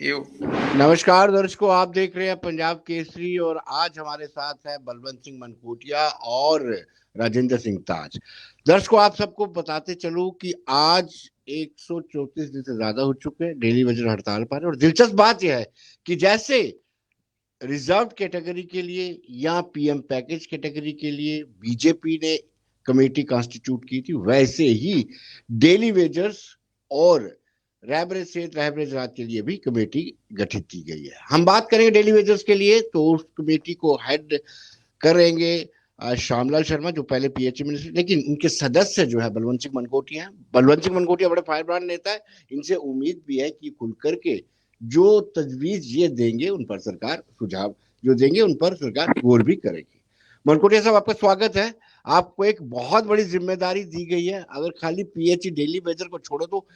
You. नमस्कार दर्शकों, आप देख रहे हैं पंजाब केसरी और आज हमारे साथ है बलवंत सिंह मनकोटिया और राजेंद्र सिंह ताज। दर्शकों, आप सबको बताते चलूं कि आज 134 दिन से ज्यादा हो चुके हैं डेली वेजर हड़ताल पर। और दिलचस्प बात यह है कि जैसे रिजर्व कैटेगरी के लिए या पीएम पैकेज कैटेगरी के लिए बीजेपी ने कमेटी कॉन्स्टिट्यूट की थी, वैसे ही डेली वेजर्स और रैबरेज से रैबरेज रात के लिए भी कमेटी गठित की गई है। हम बात करेंगे डेली वेजर्स के लिए, तो उस कमेटी को हेड करेंगे श्यामलाल शर्मा, जो पहले पीएचई मिनिस्टर, लेकिन उनके सदस्य जो है बलवंत सिंह मनकोटिया हैं। बलवंत सिंह मनकोटिया बड़े फायरब्रांड नेता है, इनसे उम्मीद भी है कि खुल करके जो तजवीज ये देंगे उन पर सरकार सुझाव जो देंगे उन पर सरकार गौर भी करेगी। मनकोटिया साहब, आपका स्वागत है। आपको एक बहुत बड़ी जिम्मेदारी दी गई है, अगर खाली पीएचई डेली वेजर को छोड़ो तो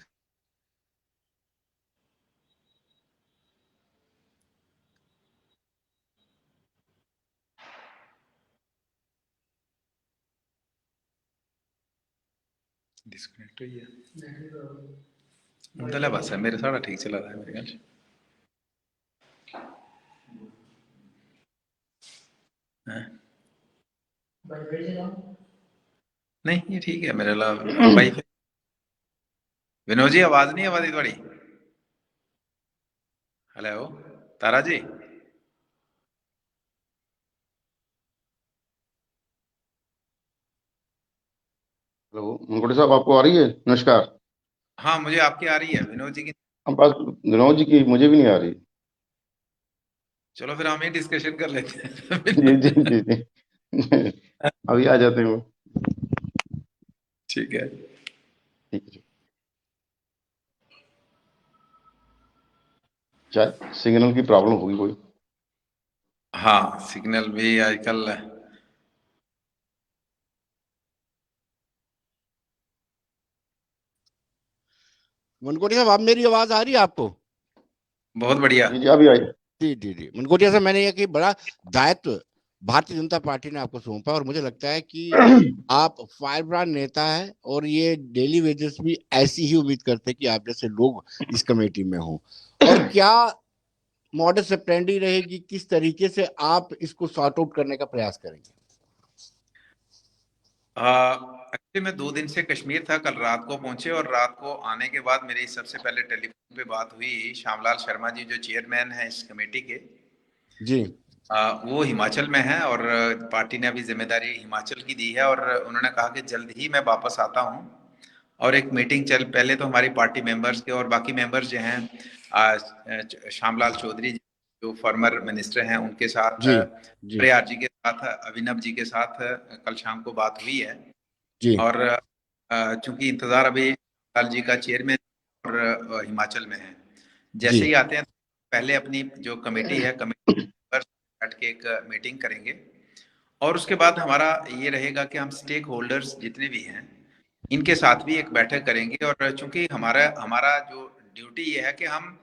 डिस्कनेक्ट हुई है उनदला बस है मेरे सारा ठीक चला रहा है मेरे ख्याल से। नहीं ये ठीक है मेरे ला भाई। विनोद जी आवाज नहीं आवाज थोड़ी। हेलो तारा जी। हेलो मनकोटी साहब, आपको आ रही है? नमस्कार। हाँ मुझे आपकी आ रही है, विनोद जी की। हम पास विनोद जी की मुझे भी नहीं आ रही। चलो फिर हम ही डिस्कशन कर लेते हैं। जी जी जी जी। अभी आ जाते हैं वो। ठीक है। ठीक है। शायद सिग्नल की प्रॉब्लम होगी कोई। हाँ सिग्नल भी आजकल मनकोटिया साहब, आप मेरी आवाज आ रही है आपको? बहुत बढ़िया। जी जी अभी आई। जी जी जी, मनकोटिया साहब, मैंने यह कि बड़ा दायित्व भारतीय जनता पार्टी ने आपको सौंपा और मुझे लगता है कि आप फायरब्रांड नेता है और ये डेली वेजेस भी ऐसी ही उम्मीद करते हैं कि आप जैसे लोग इस कमेटी में हो। और क्या मॉडस ऑपरेंडी रहेगी, किस तरीके से आप इसको सॉर्ट आउट करने का प्रयास करेंगे? एक्चुअली मैं 2 दिन से कश्मीर था, कल रात को पहुंचे और रात को आने के बाद मेरी सबसे पहले टेलीफोन पे बात हुई श्यामलाल शर्मा जी जो चेयरमैन है इस कमेटी के। जी वो हिमाचल में है और पार्टी ने अभी जिम्मेदारी हिमाचल की दी है और उन्होंने कहा कि जल्द ही मैं वापस आता हूँ और एक मीटिंग चल, पहले तो हमारी पार्टी मेंबर्स के और बाकी मेंबर्स जो हैं श्यामलाल चौधरी जी जो फॉर्मर मिनिस्टर हैं उनके साथ, जी जी प्रयार जी के साथ, अभिनव जी के साथ कल शाम को बात हुई है। जी और चूंकि इंतजार अभी लाल जी का चेयरमैन और हिमाचल में है, जी जैसे ही आते हैं पहले अपनी जो कमेटी है कमेटी पर बैठ के एक मीटिंग करेंगे और उसके बाद हमारा ये रहेगा कि हम स्टेक होल्डर्स जितने भी हैं इनके साथ भी एक बैठक करेंगे। और चूंकि हमारा हमारा जो ड्यूटी ये है कि हम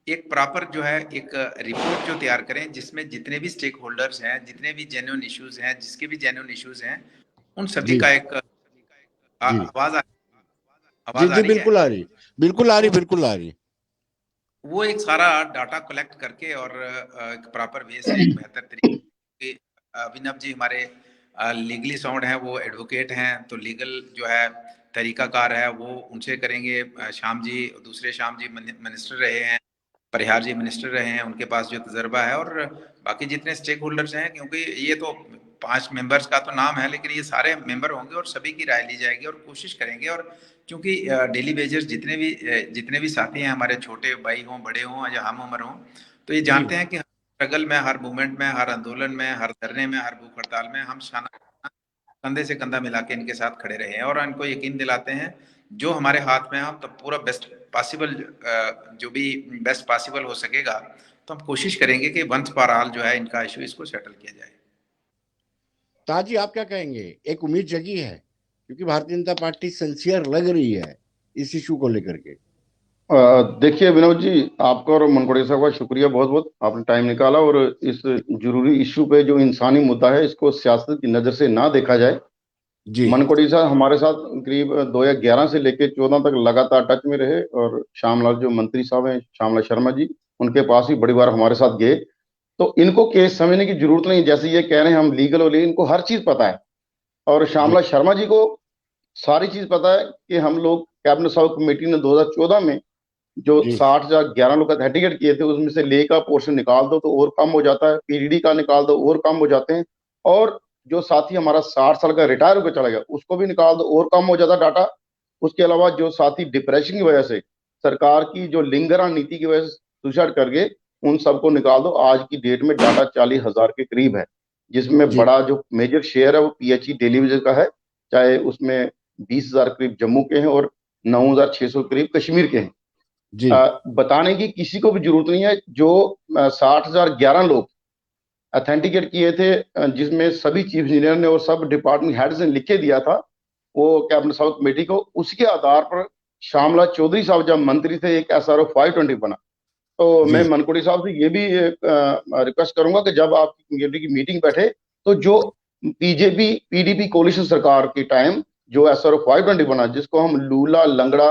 एक प्रॉपर जो है एक रिपोर्ट जो तैयार करें जिसमें जितने भी स्टेक होल्डर्स हैं, जितने भी जेन्युइन इश्यूज हैं, जिसके भी जेन्युइन इश्यूज हैं, उन सभी जी का एक जी आवाज जी आवाज आ जी, रही है। बिल्कुल आ रही, बिल्कुल आ रही, तो बिल्कुल आ रही। वो एक सारा डाटा कलेक्ट करके और एक प्रॉपर वे से एक बेहतर तरीके। अभिनव जी हमारे लीगली साउंड है, वो एडवोकेट हैं, तो लीगल जो है तरीकाकार है वो उनसे करेंगे। श्याम जी, दूसरे श्याम जी मिनिस्टर रहे हैं, परिहार जी मिनिस्टर रहे हैं, उनके पास जो तजर्बा है। और बाकी जितने स्टेक होल्डर्स हैं, क्योंकि ये तो 5 मेंबर्स का तो नाम है लेकिन ये सारे मेंबर होंगे और सभी की राय ली जाएगी और कोशिश करेंगे। और क्योंकि डेली वेजर्स जितने भी साथी हैं, हमारे छोटे भाई हों, बड़े हों या हम उम्र हों, तो ये जी जानते हैं कि हर स्ट्रगल में, हर मूवमेंट में, हर आंदोलन में, हर धरने में, हर भूख हड़ताल में हम कंधे से कंधा मिला के इनके साथ खड़े रहे हैं और इनको यकीन दिलाते हैं जो हमारे हाथ में है हम तो पूरा बेस्ट पॉसिबल, जो भी बेस्ट पॉसिबल हो सकेगा तो हम कोशिश करेंगे कि वंस फॉर ऑल जो है इनका इशू इसको सेटल किया जाए। ताजी, आप क्या कहेंगे? एक उम्मीद जगी है क्योंकि भारतीय जनता पार्टी सिंसियर लग रही है इस इशू को लेकर के। देखिए विनोद जी, आपका और मनकोटी साहब का शुक्रिया, बहुत बहुत आपने टाइम निकाला और इस जरूरी इश्यू पे जो इंसानी मुद्दा है इसको सियासत की नजर से ना देखा जाए। जी मनकोटी साहब हमारे साथ करीब 2011 से लेकर 14 तक लगातार टच में रहे और श्यामलाल जो मंत्री साहब हैं, श्यामलाल शर्मा जी, उनके पास भी बड़ी बार हमारे साथ गए। तो इनको केस समझने की जरूरत नहीं, जैसे ये कह रहे हैं हम लीगल और इनको हर चीज पता है। और जी श्यामला शर्मा जी को सारी चीज पता है कि हम लोग कैबिनेट सब कमेटी ने 2014 में जो जी 60,011 लोग अथेंटिकेट किए थे उसमें से ले का पोर्शन निकाल दो तो और कम हो जाता है, पीडीडी का निकाल दो और कम हो जाते हैं, और जो साथी हमारा 60 साल का रिटायर होकर चला गया उसको भी निकाल दो और कम हो जाता है डाटा। उसके अलावा जो साथी डिप्रेशन की वजह से, सरकार की जो लिंगरा नीति की वजह से सुसाइड कर गए, उन सबको निकाल दो। आज की डेट में डाटा 40,000 के करीब है, जिसमें जी बड़ा जो मेजर शेयर है वो पीएचई डेली विजिट का है, चाहे उसमें 20,000 करीब जम्मू के हैं और 9,600 करीब कश्मीर के हैं। जी बताने की किसी को भी जरूरत नहीं है। जो 60,011 लोग अथेंटिकेट किए थे, जिसमें सभी चीफ इंजीनियर ने और सब डिपार्टमेंट हेड्स ने लिख के दिया था वो कैबिनेट सब कमेटी को, उसके आधार पर श्यामला चौधरी साहब जब मंत्री थे एक एसआरओ 520 बना। तो मैं जी मनकोटी साहब से ये भी रिक्वेस्ट करूंगा कि जब आप कमेटी की मीटिंग बैठे तो जो बीजेपी पीडीपी कोalition सरकार के टाइम जो एसआरओ 520 बना, जिसको हम लूला लंगड़ा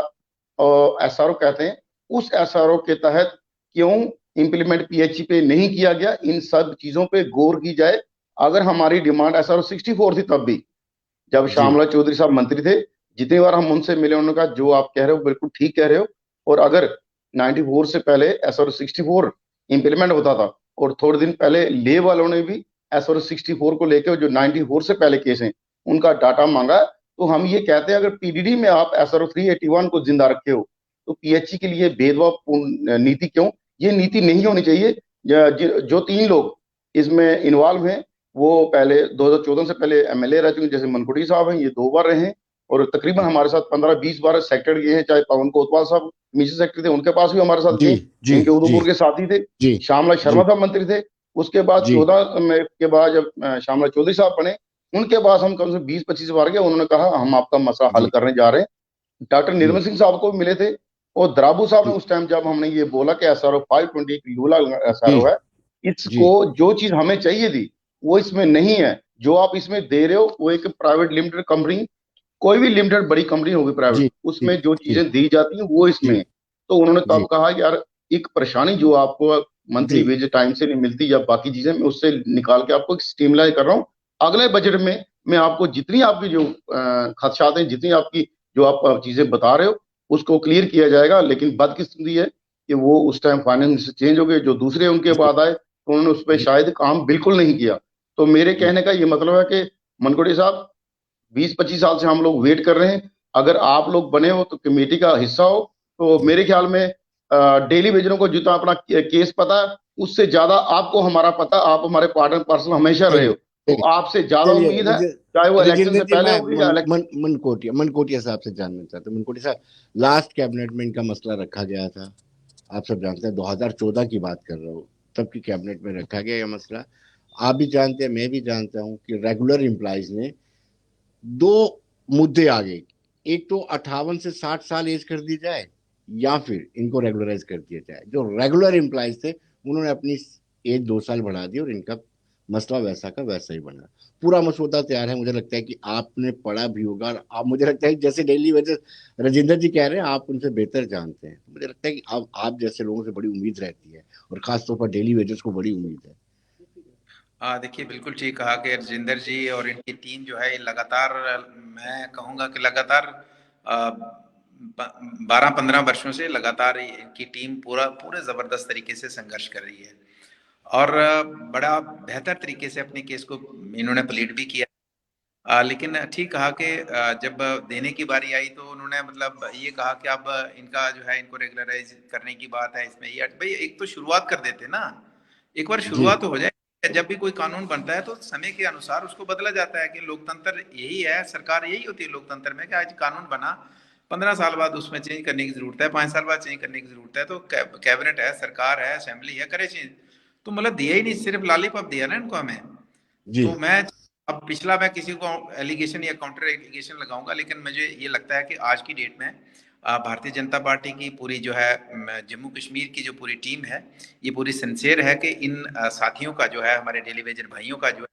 और एसआरओ कहते हैं, उस एसआरओ के तहत क्यों इंप्लीमेंट पीएचई पे नहीं किया गया, इन सब चीजों पे गौर की जाए। अगर हमारी डिमांड एसआरओ 64 थी तब भी, जब जी श्यामला चौधरी साहब मंत्री थे, जितनी बार हम उनसे मिले उन्होंने कहा जो आप कह रहे हो बिल्कुल ठीक कह रहे हो। और अगर 94 से पहले एसआर 64 इंप्लीमेंट होता था, और थोड़े दिन पहले ले वालों ने भी एसआर 64 को लेकर जो 94 से पहले केस हैं उनका डाटा मांगा, तो हम ये कहते हैं अगर पीडीडी में आप एसआर 381 को जिंदा रखे हो तो पीएचई के लिए भेदभाव नीति क्यों? ये नीति नहीं होनी चाहिए। जो 3 लोग इसमें इन्वॉल्व हैं वो पहले 2014 से पहले एमएलए रह चुके, जैसे मनकुटी साहब हैं, ये 2 बार रहे हैं, और तकरीबन हमारे साथ 15-20 बार सेक्टर गए हैं। चाहे पवन कोतवाल साहब मिशन सेक्रेटरी थे, उनके पास भी हमारे साथ जी गए, जी इनके जी उदयपुर के साथी थे। जी श्यामला जी शर्मा साहब मंत्री थे। उसके बाद जी 14 में के बाद जब श्यामला चौधरी साहब बने, उनके पास हम कम से 20-25 बार गए। उन्होंने कहा हम आपका मसला हल जी करने जा रहे हैं। डॉक्टर जी निर्मल सिंह साहब को भी मिले थे, और द्राबू साहब ने जी उस टाइम जब हमने ये बोला कि एसआरओ 520 एक लूला एसआरओ है, जी इसको जो चीज हमें चाहिए थी वो इसमें नहीं है। जो आप इसमें दे रहे हो वो एक प्राइवेट लिमिटेड कंपनी, कोई भी लिमिटेड बड़ी कंपनी होगी प्राइवेट, जी जी उसमें जो जी चीजें दी जाती हैं वो इसमें जी है। तो उन्होंने जी तब कहा यार एक परेशानी जो आपको मंथली जी वेज टाइम से नहीं मिलती या बाकी चीजें, मैं उससे निकाल के आपको स्ट्रीमलाइन कर रहा हूँ। अगले बजट में मैं आपको जितनी आपकी जो खदशात हैं, जितनी आपकी जो आप चीजें बता रहे हो उसको क्लियर किया जाएगा। लेकिन बदकिस्मती है कि वो उस टाइम फाइनेंस चेंज हो गए, जो दूसरे उनके जी बाद आए तो उन्होंने उस पर जी शायद काम बिल्कुल नहीं किया। तो मेरे जी कहने का ये मतलब है कि मनकोटी साहब 20-25 साल से हम लोग वेट कर रहे हैं। अगर आप लोग बने हो तो कमेटी का हिस्सा हो, तो मेरे ख्याल में डेली वेजरों को जितना अपना केस पता है उससे ज्यादा आपको हमारा पता, आप हमारे पार्टनर पर्सन हमेशा रहे चलिए हो, तो चलिए आपसे ज्यादा चलिए उम्मीद है, चाहे वो इलेक्शन राजेंद्र से जी, पहले मैं होगी या इलेक्शन। मनकोटिया साहब से जानना चाहता हूँ। मनकोटिया साहब, लास्ट कैबिनेट में इनका मसला रखा गया था, आप सब जानते हैं, 2014 की बात कर रहा हूँ, तब की कैबिनेट में रखा गया यह मसला। आप भी जानते हैं, मैं भी जानता हूँ कि रेगुलर एम्प्लॉयज ने दो मुद्दे आ गए। एक तो 58 से 60 साल एज कर दी जाए, या फिर इनको रेगुलराइज कर दिया जाए। जो रेगुलर एम्प्लॉयज थे उन्होंने अपनी एज 2 साल बढ़ा दी और इनका मसला वैसा का वैसा ही बना। पूरा मसौदा तैयार है, मुझे लगता है कि आपने पढ़ा भी होगा, और आप, मुझे लगता है जैसे डेली वेजेस राजेंद्र जी कह रहे हैं, आप उनसे बेहतर जानते हैं। मुझे लगता है कि आप जैसे लोगों से बड़ी उम्मीद रहती है, और खासतौर पर डेली वेजेस को बड़ी उम्मीद है। देखिए बिल्कुल ठीक कहा कि राजेंद्र जी और इनकी टीम जो है ये लगातार, मैं कहूँगा कि लगातार 12-15 वर्षों से लगातार इनकी टीम पूरे जबरदस्त तरीके से संघर्ष कर रही है, और बड़ा बेहतर तरीके से अपने केस को इन्होंने प्लीड भी किया। लेकिन ठीक कहा कि जब देने की बारी आई तो उन्होंने मतलब ये कहा कि अब इनका जो है इनको रेगुलराइज करने की बात है इसमें, ये भाई एक तो शुरुआत कर देते ना, एक बार जी शुरुआत हो जाए। जब भी कोई कानून बनता है तो समय के अनुसार उसको बदला जाता है, कि लोकतंत्र यही है, सरकार यही होती है लोकतंत्र में, कि आज कानून बना 15 साल बाद उसमें चेंज करने की जरूरत है, 5 साल बाद चेंज करने की जरूरत है, तो कैबिनेट है, सरकार है, असेंबली है, करे चेंज। तो मतलब दिया ही नहीं, सिर्फ लॉलीपॉप दिया ना इनको हमें। जी तो मैं अब पिछला मैं किसी को एलिगेशन या काउंटर एलिगेशन लगाऊंगा, लेकिन मुझे ये लगता है कि आज की डेट में भारतीय जनता पार्टी की पूरी जो है जम्मू कश्मीर की जो पूरी टीम है, ये पूरी सिंसियर है कि इन साथियों का जो है, हमारे डेली वेजर भाइयों का जो है,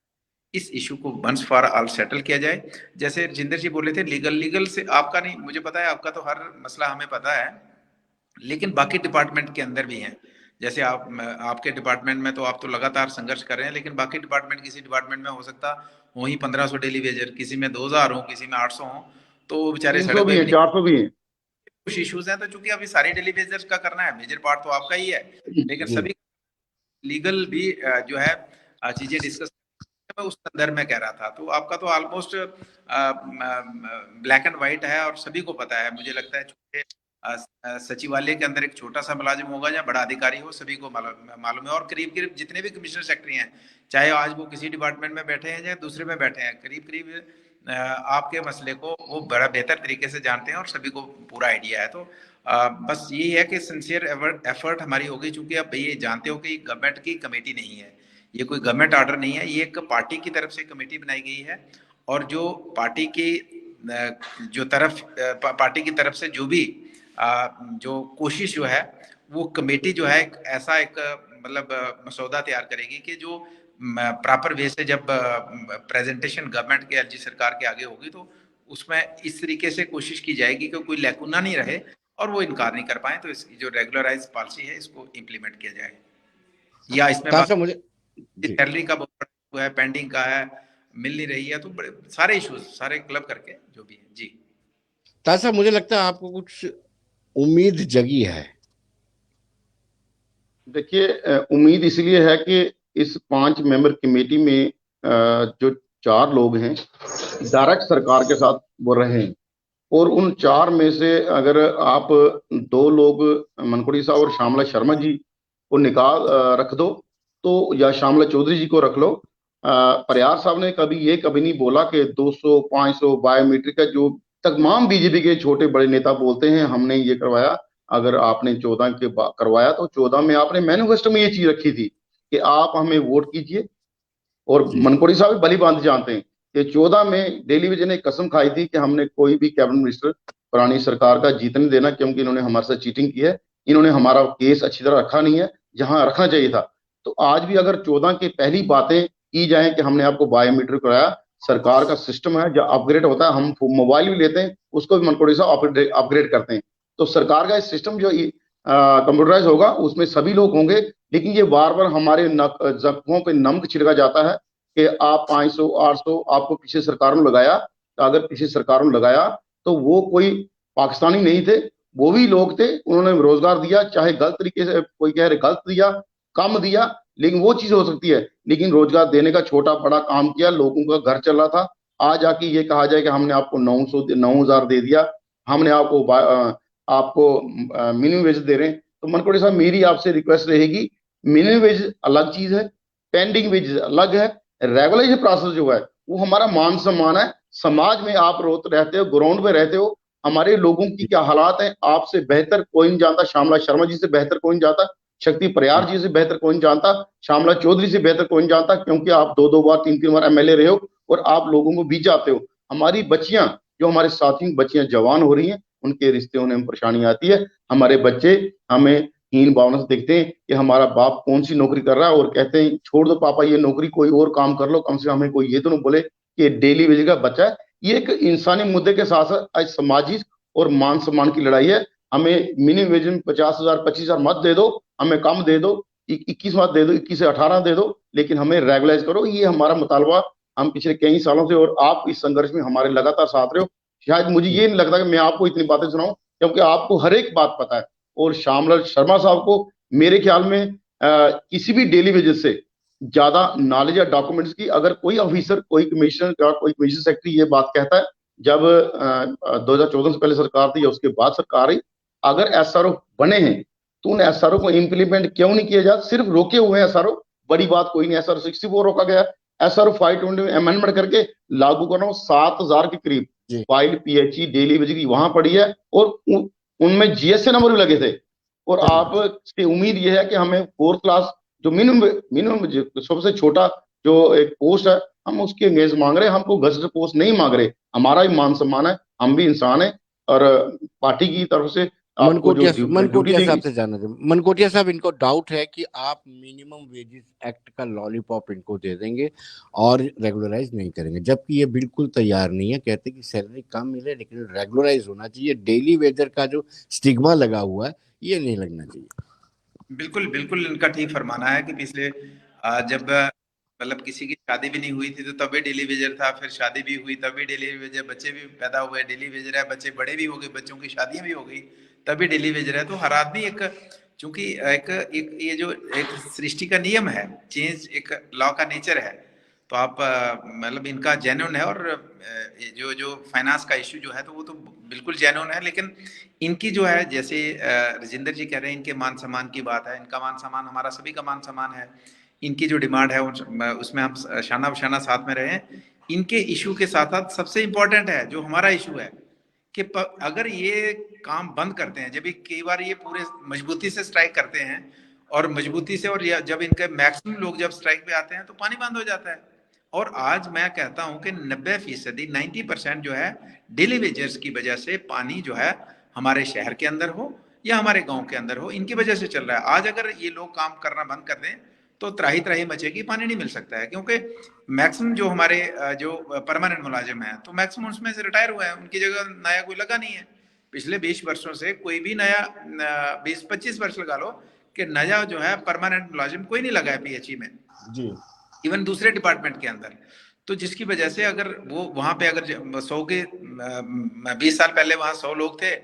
इस इशू को वंस फॉर ऑल सेटल किया जाए। जैसे जिंदर जी बोले थे लीगल लीगल से आपका नहीं, मुझे पता है आपका तो हर मसला हमें पता है, लेकिन बाकी डिपार्टमेंट के अंदर भी हैं। जैसे आपके डिपार्टमेंट में तो आप तो लगातार संघर्ष कर रहे हैं, लेकिन बाकी डिपार्टमेंट, किसी डिपार्टमेंट में हो सकता वही 1500 डेली वेजर, किसी में 2000 हो, किसी में 800 हो, तो वो बेचारे 300 सड़क भी पे है, भी 400 भी है। कुछ इश्यूज हैं। तो चूंकि अभी सारी डेली वेजर्स का करना है, मेजर पार्ट तो आपका ही है, लेकिन जी। सभी लीगल भी जो है चीजें डिस्कस, मैं उस संदर्भ में कह रहा था। तो आपका तो ऑलमोस्ट ब्लैक एंड व्हाइट है और सभी को पता है। मुझे लगता है चूंकि सचिवालय के अंदर एक छोटा सा मुलाजिम होगा या बड़ा अधिकारी हो, सभी को मालूम है। और करीब करीब जितने भी कमिश्नर सेक्रेटरी हैं, चाहे आज वो किसी डिपार्टमेंट में बैठे हैं या दूसरे में बैठे हैं, करीब करीब आपके मसले को वो बड़ा बेहतर तरीके से जानते हैं और सभी को पूरा आइडिया है। तो बस यही है कि सिंसियर एफर्ट हमारी होगी, चूंकि अब ये जानते हो कि गवर्नमेंट की कमेटी नहीं है, ये कोई गवर्नमेंट ऑर्डर नहीं है, ये एक पार्टी की तरफ से कमेटी बनाई गई है। और जो पार्टी की पार्टी की तरफ से जो भी जो कोशिश जो है, वो कमेटी जो है एक ऐसा एक मतलब मसौदा तैयार करेगी कि जो प्रॉपर वे से जब प्रेजेंटेशन गवर्नमेंट के, एलजी सरकार के आगे होगी, तो उसमें इस तरीके से कोशिश की जाएगी कि कोई लैकुना नहीं रहे और वो इनकार नहीं कर पाए। तो इसकी जो रेगुलराइज पॉलिसी है, इसको इम्प्लीमेंट किया जाए। या इसमें ताज साहब मुझे जी सैलरी का बहुत बड़ा है, पेंडिंग का है, मिल नहीं रही है, तो बड़े सारे इश्यूज सारे क्लब करके जो भी है। जी ताज साहब, मुझे लगता है आपको कुछ उम्मीद जगी है। देखिए, उम्मीद इसलिए है कि इस 5 मेंबर कमेटी में जो 4 लोग हैं डायरेक्ट सरकार के साथ वो रहे हैं, और उन 4 में से अगर आप 2 लोग मनकोड़ी साहब और श्यामला शर्मा जी को निकाल रख दो, तो या श्यामला चौधरी जी को रख लो। परिहार साहब ने कभी नहीं बोला कि 200 500 बायोमेट्रिक का जो तमाम बीजेपी के छोटे बड़े नेता बोलते हैं हमने ये करवाया। अगर आपने 14 के करवाया तो 14 में आपने मैनिफेस्टो में ये चीज रखी थी कि आप हमें वोट कीजिए। और मनकोड़ी साहब भली भांति जानते हैं कि 14 में डेली विजन ने कसम खाई थी कि हमने कोई भी कैबिनेट मिनिस्टर पुरानी सरकार का जीतने देना, क्योंकि इन्होंने हमारे साथ चीटिंग की है, इन्होंने हमारा केस अच्छी तरह रखा नहीं है जहां रखना चाहिए था। तो आज भी अगर 14 की पहली बातें की जाए कि हमने आपको बायोमेट्रिक कराया, सरकार का सिस्टम है जो अपग्रेड होता है, हम मोबाइल भी लेते हैं उसको भी मनकोड़ी साहब अपग्रेड करते हैं। तो सरकार का सिस्टम जो कंप्यूटराइज होगा उसमें सभी लोग होंगे, लेकिन ये बार बार हमारे जख्मों पे नमक छिड़का जाता है कि आप 500 800 आपको पिछले सरकारों ने लगाया। तो अगर पिछले सरकारों ने लगाया तो वो कोई पाकिस्तानी नहीं थे, वो भी लोग थे, उन्होंने रोजगार दिया, चाहे गलत तरीके से कोई कह रहे गलत दिया, कम दिया, लेकिन वो चीज हो सकती है। लेकिन रोजगार देने का छोटा बड़ा काम किया, लोगों का घर चल रहा था। आज आके ये कहा जाए कि हमने आपको 900 9,000 दे दिया, हमने आपको मिनिमम वेज दे रहे हैं। तो मनकोड़े साहब मेरी आपसे रिक्वेस्ट रहेगी, मिनिमम वेज अलग चीज है, पेंडिंग वेज अलग है, रेगुलेशन प्रोसेस जो है वो हमारा मान सम्मान है। समाज में आप रोत रहते हो, ग्राउंड में रहते हो, हमारे लोगों की क्या हालात है आपसे बेहतर कोई नहीं जानता, श्यामला शर्मा जी से बेहतर कोई नहीं जानता, शक्ति परियार जी से बेहतर कोई नहीं जानता, श्यामला चौधरी से बेहतर कोई नहीं जानता, क्योंकि आप 2 बार 3 बार एमएलए रहे हो और आप लोगों को बीच आते हो। हमारी बच्चियां, जो हमारे साथियों बच्चियां जवान हो रही हैं, उनके रिश्ते होने में परेशानी आती है। हमारे बच्चे हमें हीन भावना से देखते हैं कि हमारा बाप कौन सी नौकरी कर रहा है, और कहते हैं छोड़ दो पापा ये नौकरी, कोई और काम कर लो, कम से कम हमें कोई ये तो नहीं बोले कि डेली वेज का बच्चा है। ये एक इंसानी मुद्दे के साथ साथ आज सामाजिक और मान सम्मान की लड़ाई है। हमें मिनिमम वेज में 50,000 25,000 मत दे दो, हमें कम दे दो, 21 मत दे दो, 21 से 18 दे दो, लेकिन हमें रेगुलाइज करो। ये हमारा मुतालबा हम पिछले कई सालों से, और आप इस संघर्ष में हमारे लगातार साथ रहे हो। शायद मुझे ये नहीं लगता कि मैं आपको इतनी बातें सुनाऊं, क्योंकि आपको हर एक बात पता है। और श्यामलाल शर्मा साहब को मेरे ख्याल में किसी भी डेली वेजेस से ज्यादा नॉलेज या डॉक्यूमेंट्स की, अगर कोई ऑफिसर कोई कमिश्नर या कोई कमिश्नर सेक्रेटरी ये बात कहता है, जब 2014 से पहले सरकार थी या उसके बाद सरकार आई, अगर एसआरओ बने हैं तो उन एसआरओ को इम्प्लीमेंट क्यों नहीं किया जाता, सिर्फ रोके हुए हैं एसआरओ, बड़ी बात कोई नहीं। एसआरओ 64 रोका गया, एसआरओ 520 में अमेंडमेंट करके लागू करना, 7,000 के करीब फाइल पीएचई डेली वेज की वहां पड़ी है, और उनमें जीएसए नंबर भी लगे थे। और आपसे उम्मीद यह है कि हमें 4th क्लास जो मिनिमम सबसे छोटा जो एक पोस्ट है, हम उसकी अंगेज मांग रहे हैं, हमको गजट पोस्ट नहीं मांग रहे। हमारा भी मान सम्मान है, हम भी इंसान है, और पार्टी की तरफ से मनकोटिया साहब से जानना चाहिए। मनकोटिया साहब, इनको डाउट है कि आप मिनिमम वेजेस एक्ट का लॉलीपॉप इनको दे देंगे और रेगुलराइज नहीं करेंगे, जबकि ये बिल्कुल तैयार नहीं है। कहते कि सैलरी कम मिले लेकिन रेगुलराइज होना चाहिए, डेली वेजर का जो स्टिग्मा लगा हुआ है ये नहीं लगना चाहिए। बिल्कुल बिल्कुल इनका ठीक फरमाना है कि पिछले जब मतलब किसी की शादी भी नहीं हुई थी तो तब भी डेली वेजर था, फिर शादी भी हुई तब भी डेली वेजर, बच्चे भी पैदा हुए डेली वेजर है, बच्चे बड़े भी हो गए, बच्चों की शादियां भी हो गई तब भी डेली वेजर है। तो हर आदमी एक, चूंकि एक ये जो एक सृष्टि का नियम है, चेंज एक लॉ का नेचर है, तो आप मतलब इनका जेन्युइन है। और ये जो जो फाइनेंस का इश्यू जो है तो वो तो बिल्कुल जेन्युइन है, लेकिन इनकी जो है जैसे राजेंद्र जी कह रहे हैं इनके मान सम्मान की बात है, इनका मान सम्मान हमारा सभी का मान सम्मान है। इनकी जो डिमांड है उसमें हम शाना बशाना साथ में रहे। इनके इशू के साथ साथ सबसे इम्पोर्टेंट है जो हमारा इशू है कि अगर ये काम बंद करते हैं, जब कई बार ये पूरे मजबूती से स्ट्राइक करते हैं और मजबूती से, और जब इनके मैक्सिमम लोग जब स्ट्राइक पे आते हैं तो पानी बंद हो जाता है। और आज मैं कहता हूं कि 90% 90% जो है डेली वेजर्स की वजह से पानी जो है हमारे शहर के अंदर हो या हमारे गांव के अंदर हो, इनकी वजह से चल रहा है। आज अगर ये लोग काम करना बंद कर दें तो त्राही त्राही मचेगी, पानी नहीं मिल सकता है। क्योंकि मैक्सिमम जो हमारे जो परमानेंट मुलाजिम हैं तो मैक्सिमम उसमें से रिटायर हुए हैं, उनकी जगह नया कोई लगा नहीं है। पिछले 20 वर्षों से कोई भी नया 20-25 वर्ष लगा लो कि नया जो है परमानेंट मुलाजिम कोई नहीं लगा है पीएचई में, जी इवन दूसरे डिपार्टमेंट के अंदर। तो जिसकी वजह से अगर वो वहां पे अगर 100 के 20 साल पहले वहां 100 लोग थे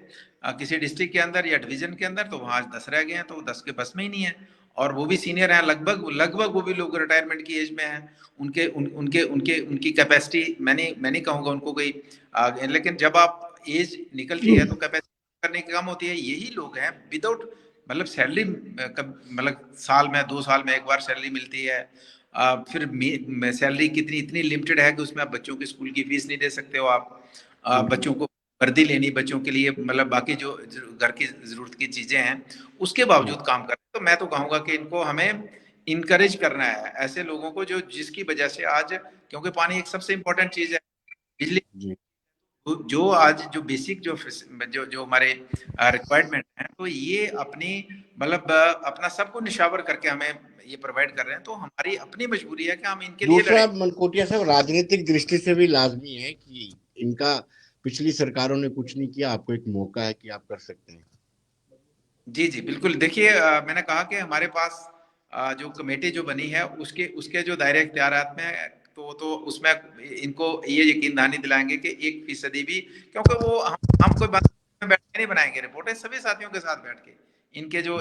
किसी डिस्ट्रिक्ट के अंदर या डिवीजन के अंदर, तो वहां आज 10 रह गए हैं, तो 10 के बस में ही नहीं है। और वो भी सीनियर हैं, लगभग लगभग वो भी लोग रिटायरमेंट की एज में हैं। उनकी कैपेसिटी मैं नहीं कहूंगा उनको कोई लेकिन जब आप एज निकलती है तो कैपेसिटी करने की कम होती है। यही लोग हैं विदाउट मतलब सैलरी, मतलब साल में 2 साल में एक बार सैलरी मिलती है। फिर सैलरी कितनी इतनी लिमिटेड है कि उसमें आप बच्चों की स्कूल की फीस नहीं दे सकते हो आप। बच्चों को वर्दी लेनी, बच्चों के लिए मतलब बाकी जो घर की जरूरत की चीजें हैं उसके बावजूद काम कर रहे हैं। तो मैं तो कहूंगा कि इनको हमें इनकरेज करना है ऐसे लोगों को जो जिसकी वजह से आज, क्योंकि पानी एक सबसे इंपॉर्टेंट चीज है। बिजली जी जो आज जो बेसिक जो जो हमारे रिक्वायरमेंट है, तो ये अपनी मतलब अपना सबको निशावर करके हमें ये प्रोवाइड कर रहे हैं। तो हमारी अपनी मजबूरी है कि हम इनके लिए दूसरा लड़ें। मनकोटिया साहब, राजनीतिक दृष्टि से भी लाजमी है कि इनका पिछली सरकारों ने कुछ नहीं किया, आपको एक मौका है कि आप कर सकते हैं। जी जी बिल्कुल। देखिए मैंने कहा कि हमारे पास जो कमेटी जो बनी है उसके उसके जो दायरे इख्तियारात में है, तो उसमें इनको ये यकीन दहानी दिलाएंगे कि 1% भी, क्योंकि वो हम कोई बात में बैठ के नहीं बनाएंगे रिपोर्टें, सभी साथियों के साथ बैठ के जी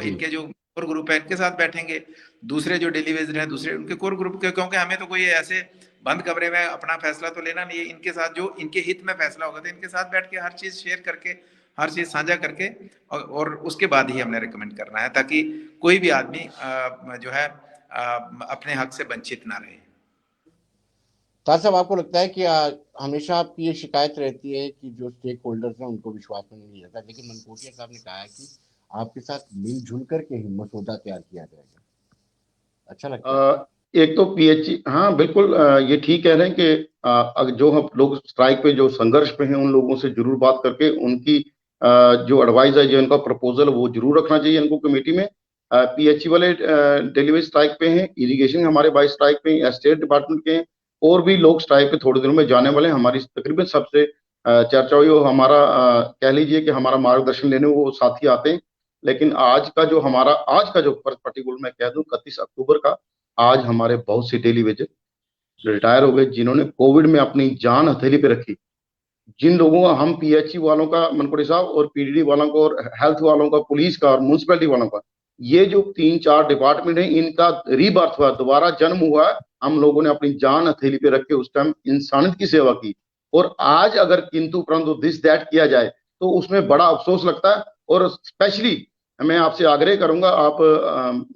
इनके जो कोर ग्रुप है इनके साथ बैठेंगे, दूसरे जो डेलीवेजर हैं दूसरे उनके कोर ग्रुप के, क्योंकि हमें तो कोई ऐसे बंद कमरे में अपना फैसला तो लेना नहीं है। इनके साथ जो इनके हित में फैसला होगा तो इनके साथ बैठ के हर चीज शेयर करके, हर चीज साझा करके, और उसके बाद ही हमने रिकमेंड करना है, ताकि कोई भी आदमी जो है अपने हक से वंचित ना रहे। तार साहब, आपको लगता है कि हमेशा आपकी ये शिकायत रहती है कि जो स्टेक होल्डर्स हैं उनको विश्वास में नहीं रहता, लेकिन मनकोटिया साहब ने कहा है कि आपके साथ मिलजुल करके ही मसौदा तैयार किया जाएगा। अच्छा लगता है। एक तो पीएचई, हाँ बिल्कुल, ये ठीक कह रहे हैं कि अगर जो हम लोग स्ट्राइक पे जो संघर्ष पे हैं उन लोगों से जरूर बात करके उनकी जो एडवाइस है, जो इनका प्रपोजल वो जरूर रखना चाहिए इनको कमेटी में। पीएचई वाले डेलीवरी स्ट्राइक पे हैं, इरिगेशन हमारे भाई स्ट्राइक पे हैं, स्टेट डिपार्टमेंट के हैं, और भी लोग स्ट्राइक पे थोड़े दिनों में जाने वाले हैं। हमारी तकरीबन सबसे चर्चा हुई, और हमारा कह लीजिए कि हमारा मार्गदर्शन लेने वो साथी आते हैं। लेकिन आज का जो पर्टिकुलर मैं कह दूं 31 अक्टूबर का, आज हमारे बहुत से डेली वेजर रिटायर हो गए जिन्होंने कोविड में अपनी जान हथेली पे रखी। जिन लोगों का, हम पीएचई वालों का, मनकोटी साहब, और पीडीडी वालों का, और हेल्थ वालों का, पुलिस का, और म्यूनसिपैलिटी वालों का, ये जो 3-4 डिपार्टमेंट है इनका रीबर्थ हुआ, दोबारा जन्म हुआ है। हम लोगों ने अपनी जान हथेली पे रख के उस टाइम इंसानियत की सेवा की। और आज अगर किंतु परंतु दिस दैट किया जाए तो उसमें बड़ा अफसोस लगता है। और स्पेशली मैं आपसे आग्रह करूंगा, आप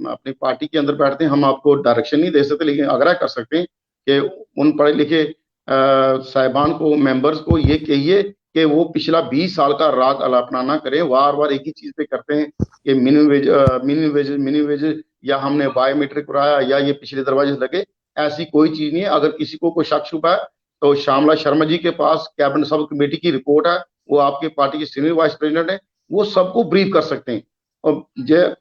अपनी पार्टी के अंदर बैठते हैं, हम आपको डायरेक्शन नहीं दे सकते, लेकिन आग्रह कर सकते हैं कि उन पढ़े लिखे साहिबान को, मेंबर्स को ये कहिए कि वो पिछला 20 साल का राग अलापना ना करें। वार वार एक ही चीज पे करते हैं कि मिनिमम वेज, या हमने बायोमेट्रिक कराया, या ये पिछले दरवाजे से लगे। ऐसी कोई चीज नहीं है। अगर किसी को कोई शक शुबा है तो श्यामला शर्मा जी के पास कैबिनेट सब कमेटी की रिपोर्ट है, वो आपके पार्टी के सीनियर वाइस प्रेसिडेंट है, वो सबको ब्रीफ कर सकते हैं। और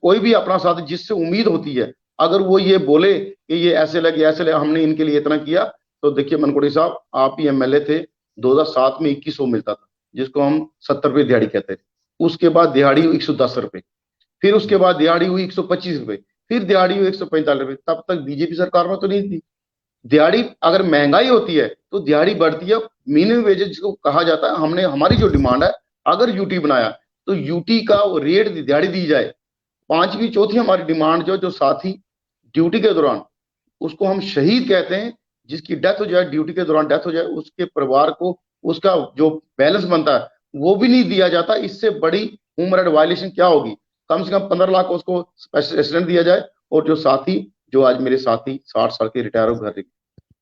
कोई भी अपना साथी जिससे उम्मीद होती है, अगर वो ये बोले कि ये ऐसे लगे हमने इनके लिए इतना किया, तो देखिए मनकोटी साहब, आप ही एमएलए थे, 2007 में 2100 मिलता था, जिसको हम 70 रुपये दिहाड़ी कहते थे। उसके बाद दिहाड़ी 110 रुपए, फिर उसके बाद दिहाड़ी हुई 125 रुपए, फिर दिहाड़ी हुई 145 रुपए। तब तक बीजेपी सरकार में तो नहीं थी। दिहाड़ी अगर महंगाई होती है तो दिहाड़ी बढ़ती है। मिनिमम वेजेस जिसको कहा जाता है, हमने हमारी जो डिमांड है, अगर यूटी बनाया तो यूटी का रेट दिहाड़ी दी जाए। पांचवी चौथी हमारी डिमांड जो साथी ड्यूटी के दौरान, उसको हम शहीद कहते हैं, जिसकी डेथ हो जाए, ड्यूटी के दौरान डेथ हो जाए, उसके परिवार को उसका जो बैलेंस बनता है वो भी नहीं दिया जाता। इससे बड़ी ह्यूमन राइट वायलेशन क्या होगी? कम से कम 15 लाख उसको स्पेशल असिस्टेंट दिया जाए। और जो साथी, जो आज मेरे साथी 60 साल के रिटायर हो घर,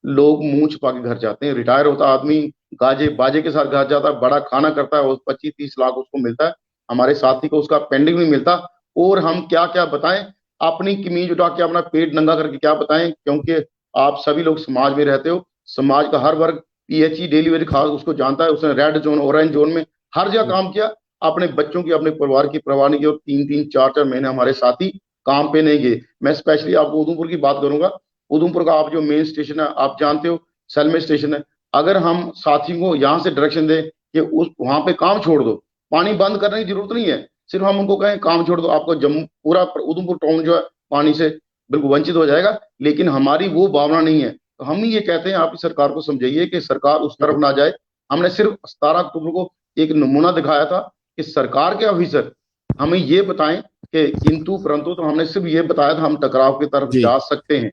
लोग मुंह छुपा के घर जाते हैं। रिटायर होता आदमी गाजे बाजे के साथ घर जाता है, बड़ा खाना करता है, 25-30 लाख उसको मिलता है। हमारे साथी को उसका पेंडिंग नहीं मिलता। और हम क्या क्या बताएं, अपनी कमीज उठा के अपना पेट नंगा करके क्या बताएं? क्योंकि आप सभी लोग समाज में रहते हो, समाज का हर वर्ग पीएचई डेली वेज खास उसको जानता है। उसने रेड जोन, ऑरेंज जोन में हर जगह काम किया, अपने बच्चों की, अपने परिवार की परवाह नहीं की। और 3-3 4-4 महीने हमारे साथी काम पे नहीं गए। मैं स्पेशली आपको उधमपुर की बात करूंगा। उधमपुर का आप जो मेन स्टेशन है आप जानते हो, सलमे स्टेशन है। अगर हम साथियों को यहाँ से डायरेक्शन दें कि उस वहां पे काम छोड़ दो, पानी बंद करने की जरूरत नहीं है, सिर्फ हम उनको कहें काम छोड़ दो, आपको जम्मू पूरा उधमपुर टाउन जो है पानी से बिल्कुल वंचित हो जाएगा। लेकिन हमारी वो भावना नहीं है। तो हम ही ये कहते हैं, आप सरकार को समझाइए कि सरकार उस तरफ ना जाए। हमने सिर्फ 17 अक्टूबर को एक नमूना दिखाया था कि सरकार के ऑफिसर हमें ये बताएं कि किंतु परंतु, तो हमने सिर्फ ये बताया था हम टकराव की तरफ जी जा सकते हैं।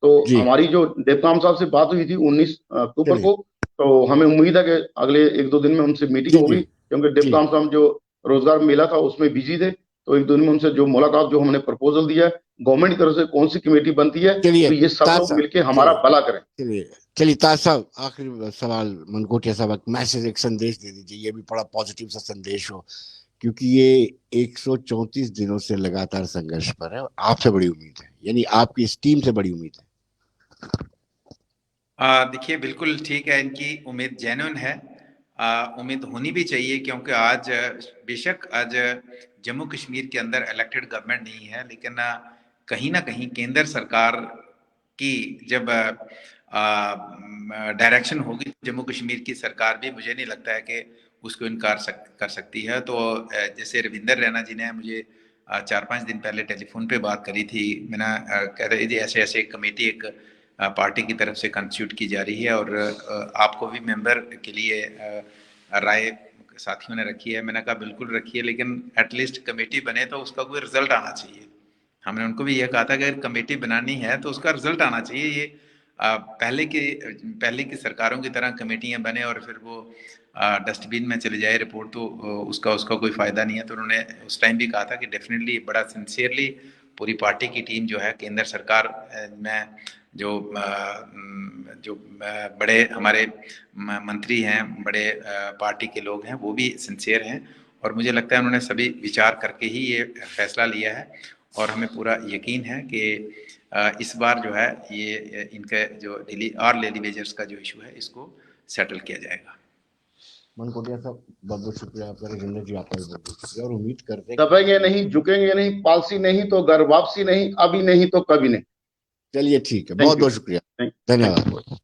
तो जी। हमारी जो देवकाम साहब से बात हुई थी 19 अक्टूबर चलिए। को, तो हमें उम्मीद है कि अगले 1-2 दिन में उनसे मीटिंग जी जी होगी। क्योंकि जी। देवकाम साहब जो रोजगार मेला था उसमें बिजी थे, तो 1-2 दिन में उनसे जो मुलाकात, जो हमने प्रपोजल दिया है गवर्नमेंट की तरफ से, कौन सी कमेटी बनती है, चलिए तो ये सब ताज लोग साहब, मिलकर हमारा चलिए भला करें। चलिए चलिए ताज साहब, आखिरी सवाल मनकोटिया साहब, एक मैसेज, एक संदेश दे दीजिए, ये भी बड़ा पॉजिटिव सा संदेश हो, क्योंकि ये 134 दिनों से लगातार संघर्ष पर है। आपसे बड़ी उम्मीद है, यानी आपकी इस टीम से बड़ी उम्मीद है। देखिए, बिल्कुल ठीक है, इनकी उम्मीद जेन्युइन है। उम्मीद होनी भी चाहिए, क्योंकि आज बेशक आज जम्मू कश्मीर के अंदर इलेक्टेड गवर्नमेंट नहीं है, लेकिन कहीं ना कहीं केंद्र सरकार की जब डायरेक्शन होगी, जम्मू कश्मीर की सरकार भी, मुझे नहीं लगता है कि उसको इनकार कर सकती है। तो जैसे रविंदर रैना जी ने मुझे 4-5 दिन पहले टेलीफोन पे बात करी थी, मैंने कह रहे जी ऐसे ऐसे कमेटी एक पार्टी की तरफ से कंस्टिट्यूट की जा रही है, और आपको भी मेंबर के लिए राय साथियों ने रखी है। मैंने कहा बिल्कुल रखिए, लेकिन एटलीस्ट कमेटी बने तो उसका कोई रिजल्ट आना चाहिए। हमने उनको भी यह कहा था कि अगर कमेटी बनानी है तो उसका रिजल्ट आना चाहिए। ये पहले की सरकारों की तरह कमेटियां बने और फिर वो डस्टबिन में चले जाए रिपोर्ट, तो उसका कोई फायदा नहीं है। तो उन्होंने उस टाइम भी कहा था कि डेफिनेटली बड़ा सिंसियरली पूरी पार्टी की टीम जो है केंद्र सरकार में, जो बड़े हमारे मंत्री हैं, बड़े पार्टी के लोग हैं, वो भी सिंसियर हैं, और मुझे लगता है उन्होंने सभी विचार करके ही ये फैसला लिया है। और हमें पूरा यकीन है कि इस बार जो है ये इनका जो डेली और लेडी वेजर्स का जो इशू है इसको सेटल किया जाएगा। मनकोटिया साहब, बहुत बहुत शुक्रिया आपका, रविंदर जी आपका भी बहुत बहुत शुक्रिया, और उम्मीद करते हैं दबेंगे नहीं, झुकेंगे नहीं, पॉलिसी नहीं तो घर वापसी नहीं, अभी नहीं तो कभी नहीं। चलिए ठीक है, थैंक बहुत यू। बहुत शुक्रिया, धन्यवाद।